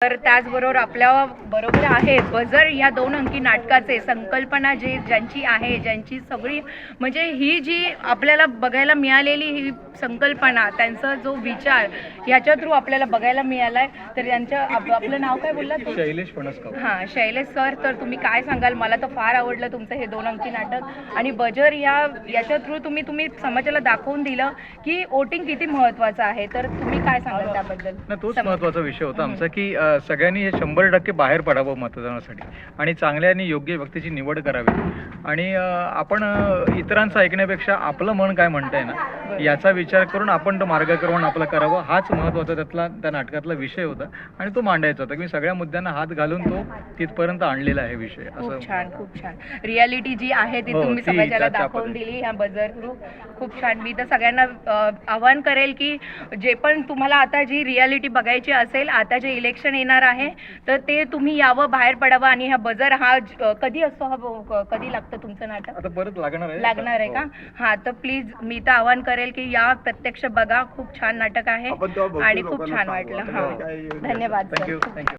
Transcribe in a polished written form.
तर त्याचबरोबर आपल्या बरोबर आहे बजर या 2 अंकी नाटकाचे संकल्पना ज्यांची आहे, ज्यांची सगळी म्हणजे ही जी आपल्याला बघायला मिळालेली ही संकल्पना, त्यांचा जो विचार याच्या थ्रू आपल्याला बघायला मिळालाय. तर आपलं नाव काय बोललात? शैलेश फणसगाव. हां, शैलेश सर, तर तुम्ही काय सांगाल? मला तर फार आवडलं तुमचं हे 2 अंकी नाटक आणि बजर याच्या थ्रू तुम्ही समाजाला दाखवून दिलं की वोटिंग किती महत्त्वाचं आहे. तर तुम्ही काय सांगाल त्याबद्दल? ना तोच महत्त्वाचा विषय होता आमचा की सगळ्यांनी हे 100% बाहेर पडावं मतदानासाठी आणि चांगल्या आणि योग्य व्यक्तीची निवड करावी आणि आपण इतरांचं ऐकण्यापेक्षा आपलं मन काय म्हणतंय ना याचा विचार करून आपण तो मार्गक्रमण आपला करावं, हाच महत्त्वाचा त्या नाटकातला विषय होता आणि तो मांडायचा होता की सगळ्या मुद्द्यांना हात घालून तो तिथपर्यंत आणलेला आहे विषय. खूप छान, खूप छान. रियालिटी जी आहे ती तुम्ही समाजाला दाखवून दिली ह्या बजर थ्रू. खूप छान. मी तर सगळ्यांना आवाहन करेल की जे पण तुम्हाला आता जी रियालिटी बघायची असेल, आता जे इलेक्शन येणार आहे तर ते तुम्ही यावं, बाहेर पडावं आणि हा बजर हा कधी असतो, हा कधी लागतं तुमचं नाटक? आता परत लागणार आहे का? हा, तर प्लीज मी तर आवाहन करेल की या, प्रत्यक्ष बघा. खूप छान नाटक आहे आणि खूप छान वाटलं. हा, धन्यवाद. थँक्यू.